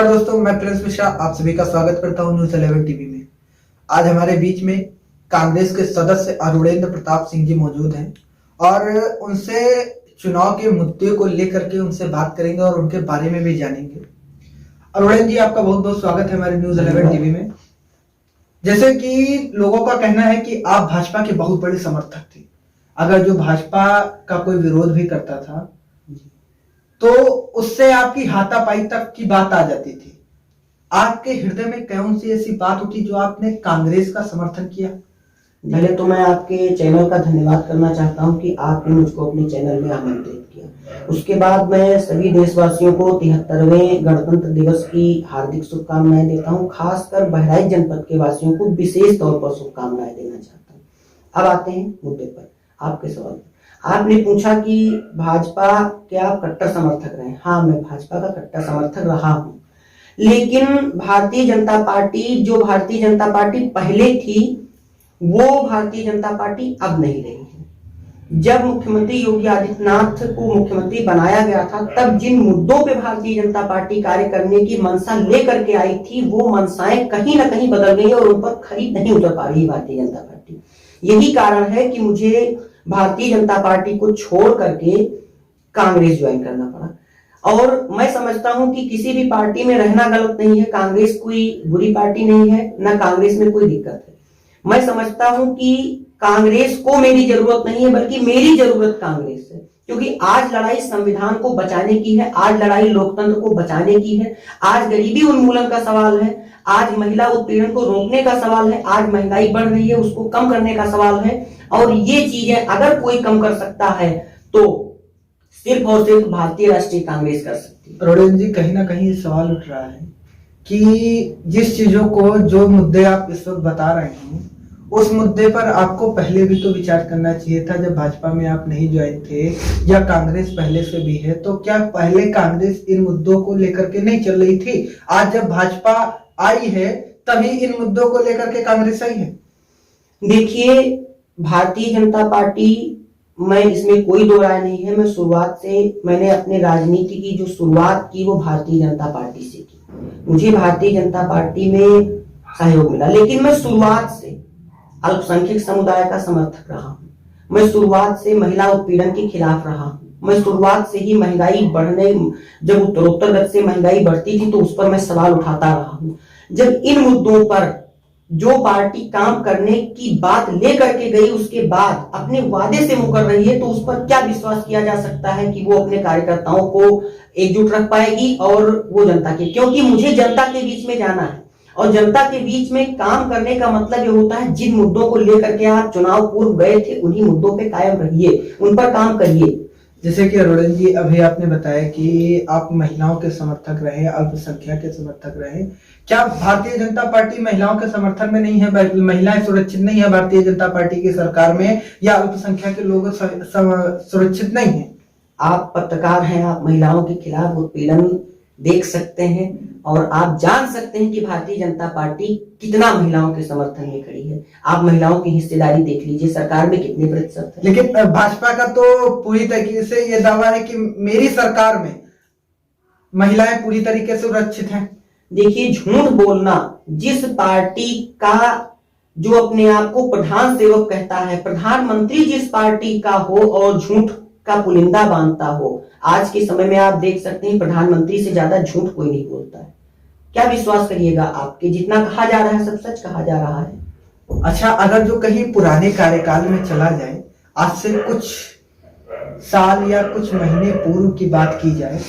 नमस्कार दोस्तों, मैं प्रिंस मिश्रा आप सभी का स्वागत करता हूं न्यूज 11 टीवी में। आज हमारे बीच में कांग्रेस के सदस्य अरुणेंद्र प्रताप सिंह जी मौजूद हैं और उनसे चुनाव के मुद्दे को लेकर के उनसे बात करेंगे और उनके बारे में भी जानेंगे। अरुणेंद्र जी, आपका बहुत बहुत स्वागत है हमारे न्यूज 11 टीवी में। जैसे कि लोगों का कहना है कि आप भाजपा के बहुत बड़े समर्थक थे, अगर जो भाजपा का कोई विरोध भी करता था तो उससे आपकी हाथापाई तक की बात आ जाती थी। आपके हृदय में कौन सी ऐसी बात उठी जो आपने कांग्रेस का समर्थन किया? पहले तो मैं आपके चैनल का धन्यवाद करना चाहता हूं कि आपने मुझको अपने चैनल में आमंत्रित किया। उसके बाद मैं सभी देशवासियों को 73वें गणतंत्र दिवस की हार्दिक शुभकामनाएं देता हूं। खासकर बहराइच जनपद के वासियों को विशेष तौर पर शुभकामनाएं देना चाहता हूं। अब आते हैं मुद्दे पर, आपके सवाल। आपने पूछा कि भाजपा के आप कट्टर समर्थक रहे। हाँ, मैं भाजपा का कट्टर समर्थक रहा हूं, लेकिन भारतीय जनता पार्टी पहले थी वो भारतीय जनता पार्टी अब नहीं रही है। जब मुख्यमंत्री योगी आदित्यनाथ को मुख्यमंत्री बनाया गया था, तब जिन मुद्दों पे भारतीय जनता पार्टी कार्य करने की मंशा लेकर के आई थी, वो मंशाएं कहीं ना कहीं बदल गई और उन पर खरी नहीं उतर पा रही भारतीय जनता पार्टी। यही कारण है कि मुझे भारतीय जनता पार्टी को छोड़ करके कांग्रेस ज्वाइन करना पड़ा। और मैं समझता हूं कि किसी भी पार्टी में रहना गलत नहीं है। कांग्रेस कोई बुरी पार्टी नहीं है, ना कांग्रेस में कोई दिक्कत है। मैं समझता हूं कि कांग्रेस को मेरी जरूरत नहीं है, बल्कि मेरी जरूरत कांग्रेस है। क्योंकि आज लड़ाई संविधान को बचाने की है, आज लड़ाई लोकतंत्र को बचाने की है, आज गरीबी उन्मूलन का सवाल है, आज महिला उत्पीड़न को रोकने का सवाल है, आज महंगाई बढ़ रही है उसको कम करने का सवाल है। और ये चीजें अगर कोई कम कर सकता है तो सिर्फ और सिर्फ भारतीय राष्ट्रीय कांग्रेस कर सकती है। अरुणेंद्र जी, कहीं ना कहीं सवाल उठ रहा है कि जिस चीजों को, जो मुद्दे आप इस वक्त बता रहे हैं, उस मुद्दे पर आपको पहले भी तो विचार करना चाहिए था। जब भाजपा में आप नहीं ज्वाइन थे या कांग्रेस पहले से भी है, तो क्या पहले कांग्रेस इन मुद्दों को लेकर के नहीं चल रही थी? आज जब भाजपा आई है तभी इन मुद्दों को लेकर के कांग्रेस आई है। देखिए, भारतीय जनता पार्टी में इसमें कोई दो राय नहीं है। मैं शुरुआत से, मैंने अपने राजनीति की जो शुरुआत की वो भारतीय जनता पार्टी से की। मुझे भारतीय जनता पार्टी में सहयोग मिला, लेकिन मैं शुरुआत से अल्पसंख्यक समुदाय का समर्थक रहा हूँ। मैं शुरुआत से महिला उत्पीड़न के खिलाफ रहा हूँ। मैं शुरुआत से ही महंगाई बढ़ने, जब उत्तरोत्तर गति से महंगाई बढ़ती थी तो उस पर मैं सवाल उठाता रहा हूँ। जब इन मुद्दों पर जो पार्टी काम करने की बात लेकर के गई, उसके बाद अपने वादे से मुकर रही है, तो उस पर क्या विश्वास किया जा सकता है कि वो अपने कार्यकर्ताओं को एकजुट रख पाएगी और वो जनता के, क्योंकि मुझे जनता के बीच में जाना है और जनता के बीच में काम करने का मतलब ये होता है जिन मुद्दों को लेकर के आप चुनाव पूर्व गए थे उन्हीं मुद्दों पे कायम रहिए, उन पर काम करिए। जैसे कि अरुण जी, अभी आपने बताया कि आप महिलाओं के समर्थक रहे, अल्पसंख्यक के समर्थक रहे। क्या भारतीय जनता पार्टी महिलाओं के समर्थन में नहीं है? महिलाएं सुरक्षित नहीं है भारतीय जनता पार्टी की सरकार में, या अल्पसंख्यक के लोग सुरक्षित नहीं है? आप पत्रकार हैं, आप महिलाओं के खिलाफ उत्पीड़न देख सकते हैं और आप जान सकते हैं कि भारतीय जनता पार्टी कितना महिलाओं के समर्थन में खड़ी है। आप महिलाओं की हिस्सेदारी देख लीजिए, सरकार में कितने प्रतिशत है। लेकिन भाजपा का तो पूरी तरीके से यह दावा है कि मेरी सरकार में महिलाएं पूरी तरीके से सुरक्षित हैं। देखिए, झूठ बोलना, जिस पार्टी का जो अपने आप को प्रधान सेवक कहता है, प्रधानमंत्री जिस पार्टी का हो और झूठ का पुलिंदा बांधता हो, आज के समय में आप देख सकते हैं प्रधानमंत्री से ज्यादा झूठ कोई नहीं बोलता है। क्या विश्वास करिएगा, आपके जितना कहा जा रहा है सब सच कहा जा रहा है। अच्छा, अगर जो कहीं पुराने कार्यकाल में चला जाए, आज से कुछ साल या कुछ महीने पूर्व की बात की जाए,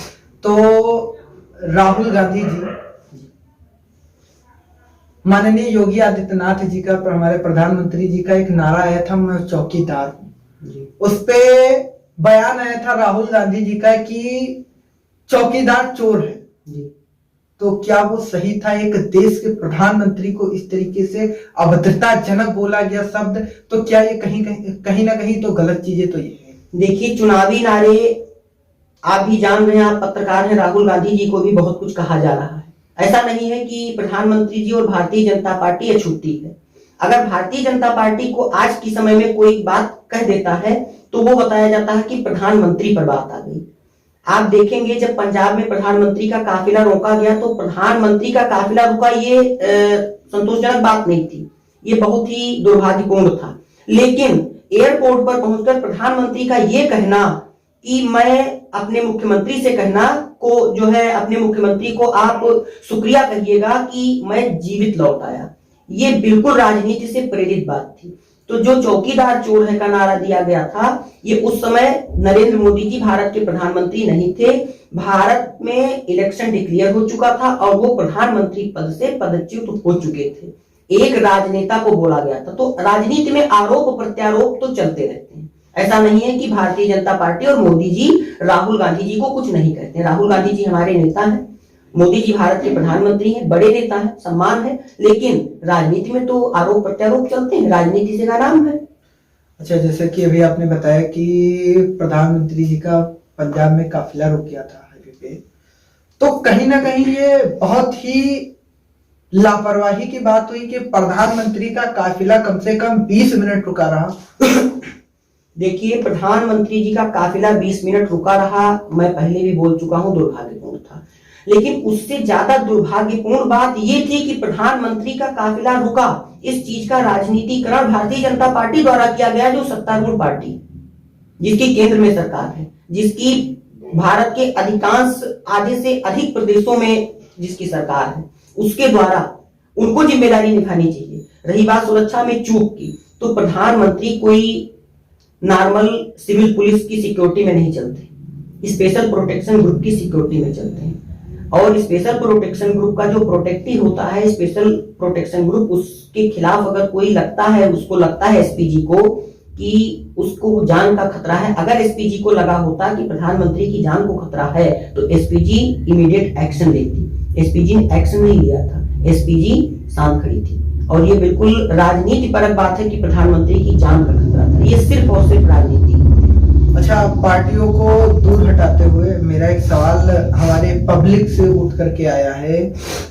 तो राहुल गांधी जी, माननीय योगी आदित्यनाथ जी का, हमारे प्रधानमंत्री जी का एक नारा आया था, मैं चौकीदार हूं। उस पे बयान आया था राहुल गांधी जी का कि चौकीदार चोर है जी। तो क्या वो सही था? एक देश के प्रधानमंत्री को इस तरीके से अभद्रताजनक बोला गया शब्द, तो क्या ये कहीं ना कहीं तो गलत चीजें तो ये है। देखिए, चुनावी नारे आप भी जान रहे हैं, आप पत्रकार हैं, राहुल गांधी जी को भी बहुत कुछ कहा जा रहा है। ऐसा नहीं है कि प्रधानमंत्री जी और भारतीय जनता पार्टी अछूती है। अगर भारतीय जनता पार्टी को आज के समय में कोई बात कह देता है तो वो बताया जाता है कि प्रधानमंत्री पर बात आ गई। आप देखेंगे जब पंजाब में प्रधानमंत्री का काफिला रोका गया तो प्रधानमंत्री का काफिला रुका, ये संतोषजनक बात नहीं थी, ये बहुत ही दुर्भाग्यपूर्ण था। लेकिन एयरपोर्ट पर पहुंचकर प्रधानमंत्री का ये कहना कि मैं अपने मुख्यमंत्री से कहना को जो है, अपने मुख्यमंत्री को आप शुक्रिया कहिएगा कि मैं जीवित लौट आया, ये बिल्कुल राजनीति से प्रेरित बात थी। तो जो चौकीदार चोर है का नारा दिया गया था, ये उस समय नरेंद्र मोदी जी भारत के प्रधानमंत्री नहीं थे, भारत में इलेक्शन डिक्लेयर हो चुका था और वो प्रधानमंत्री पद से पदच्युत हो चुके थे, एक राजनेता को बोला गया था। तो राजनीति में आरोप प्रत्यारोप तो चलते रहते हैं, ऐसा नहीं है कि भारतीय जनता पार्टी और मोदी जी राहुल गांधी जी को कुछ नहीं कहते। राहुल गांधी जी हमारे नेता हैं, मोदी जी भारत के प्रधानमंत्री हैं, बड़े नेता हैं, सम्मान है, लेकिन राजनीति में तो आरोप प्रत्यारोप चलते हैं, राजनीति से का नाम है। अच्छा, जैसे कि अभी आपने बताया कि प्रधानमंत्री जी का पंजाब में काफिला रुक गया था हाईवे पे, तो कहीं ना कहीं ये बहुत ही लापरवाही की बात हुई कि प्रधानमंत्री का काफिला कम से कम 20 मिनट रुका रहा। देखिए, प्रधानमंत्री जी का काफिला 20 मिनट रुका रहा, मैं पहले भी बोल चुका हूं, दुर्भाग्यपूर्ण था। लेकिन उससे ज्यादा दुर्भाग्यपूर्ण बात यह थी कि प्रधानमंत्री का काफिला रुका, इस चीज का राजनीतिकरण भारतीय जनता पार्टी द्वारा किया गया, जो सत्तारूढ़ पार्टी, जिसकी केंद्र में सरकार है, जिसकी भारत के अधिकांश आधे से अधिक प्रदेशों में जिसकी सरकार है, उसके द्वारा उनको जिम्मेदारी निभानी चाहिए। रही बात सुरक्षा में चूक की, तो प्रधानमंत्री कोई नॉर्मल सिविल पुलिस की सिक्योरिटी में नहीं चलते, स्पेशल प्रोटेक्शन ग्रुप की सिक्योरिटी में चलते हैं। और स्पेशल प्रोटेक्शन ग्रुप का जो प्रोटेक्टिव होता है, स्पेशल प्रोटेक्शन ग्रुप, उसके खिलाफ अगर कोई लगता है, उसको लगता है एसपीजी को कि उसको जान का खतरा है, अगर एसपीजी को लगा होता कि प्रधानमंत्री की जान को खतरा है तो एसपीजी इमीडिएट एक्शन लेती। एसपीजी ने एक्शन नहीं लिया था, एसपीजी शांत खड़ी थी। और ये बिल्कुल राजनीति परक बात है कि प्रधानमंत्री की जान का खतरा था, ये सिर्फ और सिर्फ राजनीति। अच्छा, पार्टियों को दूर हटाते हुए मेरा एक सवाल हमारे पब्लिक से उठ करके आया है।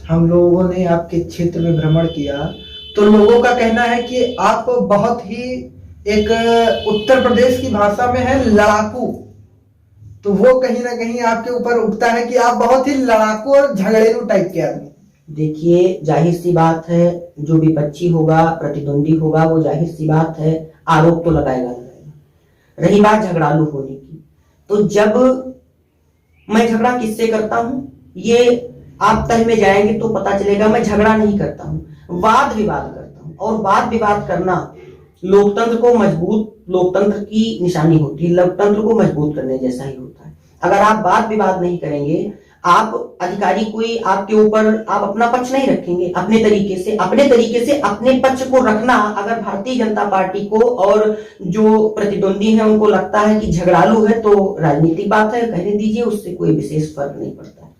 हम लोगों ने आपके क्षेत्र में भ्रमण किया तो लोगों का कहना है कि आप बहुत ही एक उत्तर प्रदेश की भाषा में है लड़ाकू, तो वो कहीं ना कहीं आपके ऊपर उठता है कि आप बहुत ही लड़ाकू और झगड़ेलू टाइप के आदमी। देखिए, जाहिर सी बात है, जो विपक्षी होगा, प्रतिद्वंदी होगा, वो जाहिर सी बात है आरोप तो लगाएगा। रही बात झगड़ालू होने की, तो जब मैं झगड़ा किससे करता हूं, ये आप तह में जाएंगे तो पता चलेगा। मैं झगड़ा नहीं करता हूं, वाद विवाद करता हूं। और वाद विवाद करना लोकतंत्र को मजबूत, लोकतंत्र की निशानी होती है, लोकतंत्र को मजबूत करने जैसा ही होता है। अगर आप वाद विवाद नहीं करेंगे, आप अधिकारी कोई आपके ऊपर, आप अपना पक्ष नहीं रखेंगे, अपने तरीके से अपने पक्ष को रखना। अगर भारतीय जनता पार्टी को और जो प्रतिद्वंदी है उनको लगता है कि झगड़ालू है, तो राजनीतिक बात है, कहने दीजिए, उससे कोई विशेष फर्क नहीं पड़ता है।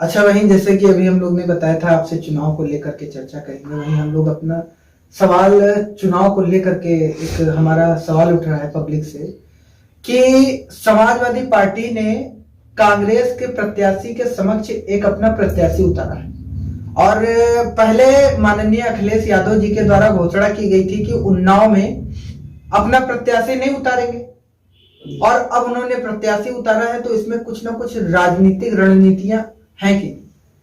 अच्छा, वहीं जैसे कि अभी हम लोग ने बताया था आपसे चुनाव को लेकर के चर्चा करेंगे, वहीं हम लोग अपना सवाल चुनाव को लेकर के एक हमारा सवाल उठ रहा है पब्लिक से कि समाजवादी पार्टी ने कांग्रेस के प्रत्याशी के समक्ष एक अपना प्रत्याशी उतारा है और पहले माननीय अखिलेश यादव जी के द्वारा घोषणा की गई थी कि उन्नाव में अपना प्रत्याशी नहीं उतारेंगे और अब उन्होंने प्रत्याशी उतारा है, तो इसमें कुछ ना कुछ राजनीतिक रणनीतियां हैं कि?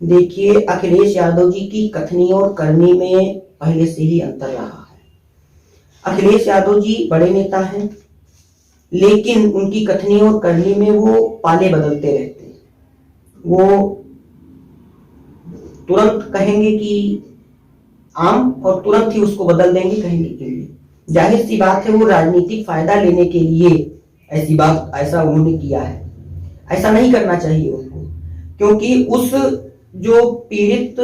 देखिए, अखिलेश यादव जी की कथनी और करनी में पहले से ही अंतर रहा है। अखिलेश यादव जी बड़े नेता हैं, लेकिन उनकी कथनी और करनी में वो पाले बदलते रहते हैं। वो तुरंत कहेंगे कि आम और तुरंत ही उसको बदल देंगे, कहेंगे कि जाहिर सी बात है वो राजनीतिक फायदा लेने के लिए ऐसा उन्होंने किया है। ऐसा नहीं करना चाहिए उनको, क्योंकि उस जो पीड़ित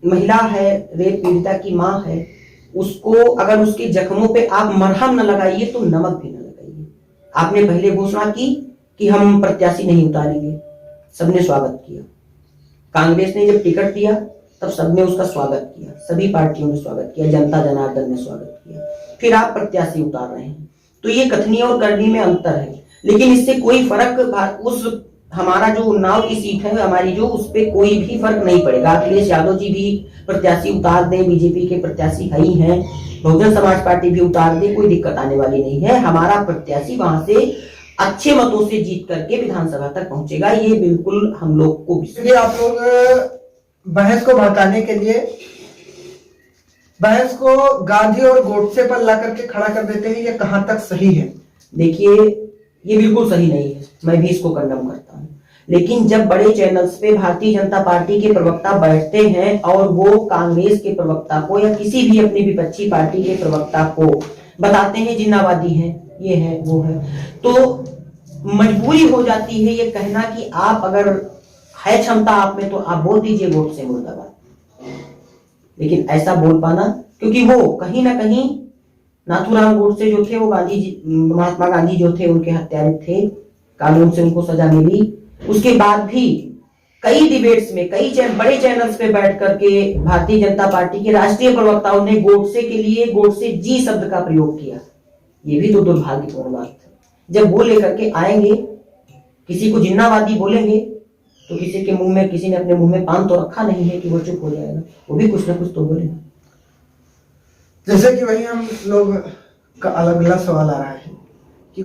महिला है, रेप पीड़िता की मां है, उसको अगर उसके जख्मों पे आप मरहम न लगाइए तो नमक भी न लगाइए। आपने पहले घोषणा की कि हम प्रत्याशी नहीं उतारेंगे, सबने स्वागत किया। कांग्रेस ने जब टिकट दिया तब सबने उसका स्वागत किया, सभी पार्टियों ने स्वागत किया, जनता जनार्दन ने स्वागत किया। फिर आप प्रत्याशी उतार रहे हैं, तो ये कथनी और करनी में अंतर है। लेकिन इससे कोई फर्क उस हमारा जो उन्नाव की सीट है हमारी, जो उस पर कोई भी फर्क नहीं पड़ेगा। अखिलेश यादव जी भी प्रत्याशी उतार दें, बीजेपी के प्रत्याशी ही हैं, बहुजन समाज पार्टी भी उतार दे, कोई दिक्कत आने वाली नहीं है। हमारा प्रत्याशी वहां से अच्छे मतों से जीत करके विधानसभा तक पहुंचेगा। ये बिल्कुल हम लोग को इसलिए आप लोग बहस को भड़काने के लिए बहस को गांधी और गोडसे पर ला करके खड़ा कर देते हैं, ये कहां तक सही है? देखिए, ये बिल्कुल सही नहीं है, मैं भी इसको कंडम करता हूं। लेकिन जब बड़े चैनल्स पे भारतीय जनता पार्टी के प्रवक्ता बैठते हैं और वो कांग्रेस के प्रवक्ता को या किसी भी अपनी विपक्षी पार्टी के प्रवक्ता को बताते हैं जिन्नावादी है, ये है, वो है, तो मजबूरी हो जाती है ये कहना कि आप अगर है क्षमता आप में तो आप बोल दीजिए वोट से मुर्दाबाद। लेकिन ऐसा बोल पाना, क्योंकि वो कहीं ना कहीं नाथूराम गोडसे जो थे वो महात्मा गांधी जो थे उनके हत्यारे थे, कानून से उनको सजा मिली। उसके बाद भी कई डिबेट्स में कई बड़े चैनल्स पे बैठ करके भारतीय जनता पार्टी के राष्ट्रीय प्रवक्ताओं ने गोडसे के लिए गोडसे जी शब्द का प्रयोग किया। ये भी तो दुर्भाग्यपूर्ण बात है। जब वो लेकर के आएंगे, किसी को जिन्नावादी बोलेंगे तो किसी के मुंह में, किसी ने अपने मुंह में पान तो रखा नहीं है कि वो चुप हो जाएगा, वो भी कुछ ना कुछ तो बोलेगा। जैसे कि वही हम लोग का अलग अलग सवाल आ रहा है कि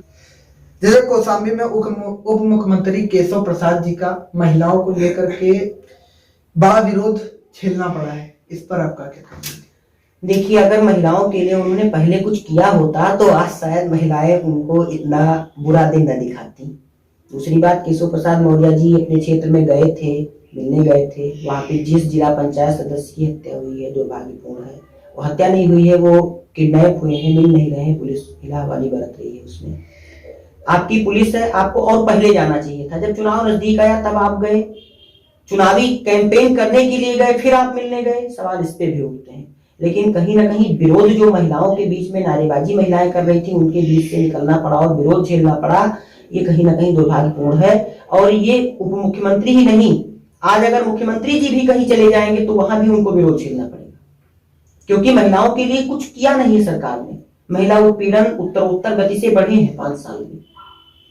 जैसे कौशाम्बी में उप मुख्यमंत्री केशव प्रसाद जी का महिलाओं को लेकर के बड़ा विरोध झेलना पड़ा है, इस पर आपका क्या कहना है? देखिए, अगर महिलाओं के लिए उन्होंने पहले कुछ किया होता तो आज शायद महिलाएं उनको इतना बुरा दिन न दिखाती। दूसरी बात, केशव प्रसाद मौर्य जी अपने क्षेत्र में गए थे, मिलने गए थे, वहां पे जिस जिला पंचायत सदस्य की हत्या हुई है दुर्भाग्यपूर्ण है। वो हत्या नहीं हुई है, वो किडनैप हुए हैं, मिल नहीं रहे हैं, पुलिस इलाहाबादी बरत रही है उसमें। आपकी पुलिस है, आपको और पहले जाना चाहिए था। जब चुनाव नजदीक आया तब आप गए, चुनावी कैंपेन करने के लिए गए, फिर आप मिलने गए, सवाल इस पे भी उठते हैं। लेकिन कहीं ना कहीं विरोध जो महिलाओं के बीच में नारेबाजी महिलाएं कर रही थी उनके बीच से निकलना पड़ा और विरोध झेलना पड़ा, ये कहीं ना कहीं दुर्भाग्यपूर्ण है। और ये उप मुख्यमंत्री ही नहीं, आज अगर मुख्यमंत्री जी भी कहीं चले जाएंगे तो वहां भी उनको विरोध झेलना पड़ेगा, क्योंकि महिलाओं के लिए कुछ किया नहीं है सरकार ने। महिला उत्पीड़न उत्तरोत्तर गति से बढ़े हैं 5 साल में।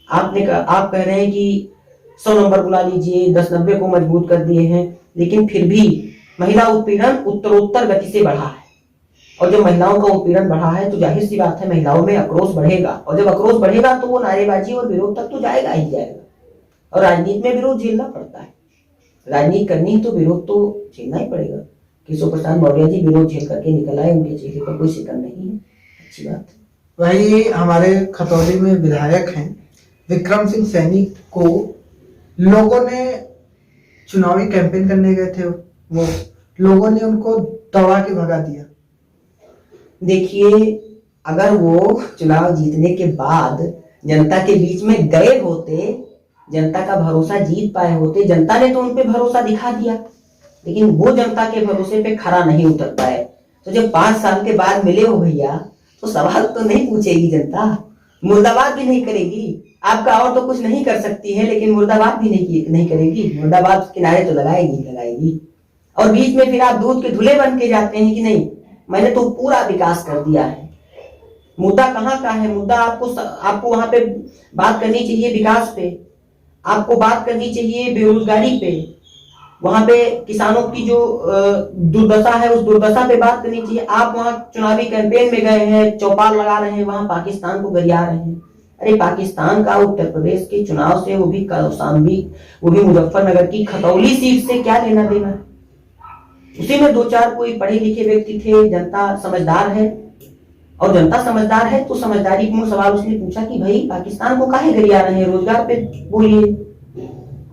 आप कह रहे हैं कि 100 नंबर बुला लीजिए, 10-90 को मजबूत कर दिए हैं, लेकिन फिर भी महिला उत्पीड़न उत्तरोत्तर गति से बढ़ा है। और जब महिलाओं का उत्पीड़न बढ़ा है तो जाहिर सी बात है महिलाओं में आक्रोश बढ़ेगा, और जब आक्रोश बढ़ेगा तो वो नारेबाजी और विरोध तक तो जाएगा ही जाएगा। और राजनीति में विरोध झेलना पड़ता है, राजनीति करनी तो विरोध तो झेलना ही पड़ेगा। केशव प्रसाद मौर्य जी विरोध झेल करके निकल आए, उनके चेहरे पर कोई शिकन नहीं है, अच्छी बात। वही हमारे खतौली में विधायक हैं विक्रम सिंह सैनी को लोगों ने चुनावी कैंपेन करने गए थे, वो लोगों ने उनको दौड़ा के भगा दिया। देखिए, अगर वो चुनाव जीतने के बाद जनता के बीच में गए होते, जनता का भरोसा जीत पाए होते, जनता ने तो उन पे भरोसा दिखा दिया, लेकिन वो जनता के भरोसे पे खरा नहीं उतर पाए। तो जब 5 साल के बाद मिले हो भैया, तो सवाल तो नहीं पूछेगी जनता, मुर्दाबाद भी नहीं करेगी। आपका और तो कुछ नहीं कर सकती है, लेकिन मुर्दाबाद भी नहीं करेगी। मुर्दाबाद किनारे तो लगाएगी। और बीच में फिर आप दूध के धुले बन के जाते हैं कि नहीं मैंने तो पूरा विकास कर दिया है। मुद्दा कहाँ का है? मुद्दा आपको वहां पे बात करनी चाहिए विकास पे, आपको बात करनी चाहिए बेरोजगारी पे, वहां पे किसानों की जो दुर्दशा है उस दुर्दशा पे बात करनी चाहिए। आप वहां चुनावी कैंपेन में गए हैं, चौपाल लगा रहे हैं, वहां पाकिस्तान को गरिया रहे हैं। अरे पाकिस्तान का उत्तर प्रदेश के चुनाव से, वो भी कौशाम्बी, वो भी मुजफ्फरनगर की खतौली सीट से क्या लेना देना? उसी में 2-4 कोई पढ़े लिखे व्यक्ति थे, जनता समझदार है, और जनता समझदार है तो समझदारी पूर्ण सवाल उसने पूछा कि भाई पाकिस्तान को काहे गरिया रहे हैं? रोजगार पे बोलिए,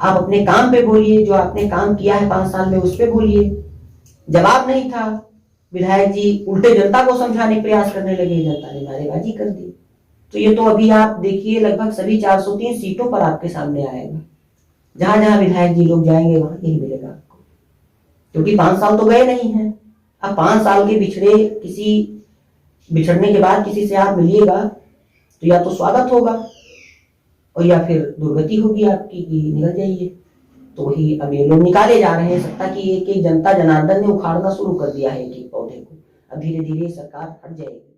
आप अपने काम पे बोलिए, जो आपने काम किया है 5 साल में उस पे बोलिए। जवाब नहीं था। विधायक जी उल्टे जनता को समझाने का प्रयास करने लगे, जनता ने नारेबाजी कर दी। तो ये तो अभी आप देखिए लगभग सभी 403 सीटों पर आपके सामने आएगा। जहां जहां विधायक जी लोग जाएंगे वहां यही मिलेगा आपको, क्योंकि 5 साल तो गए नहीं है। अब 5 साल के बिछड़ने के बाद किसी से आप मिलिएगा तो या तो स्वागत होगा और या फिर दुर्गति होगी आपकी कि निकल जाइए। तो वही अब ये लोग निकाले जा रहे हैं सत्ता की एक एक जनता जनार्दन ने उखाड़ना शुरू कर दिया है एक एक पौधे को। अब धीरे धीरे सरकार हट जाएगी।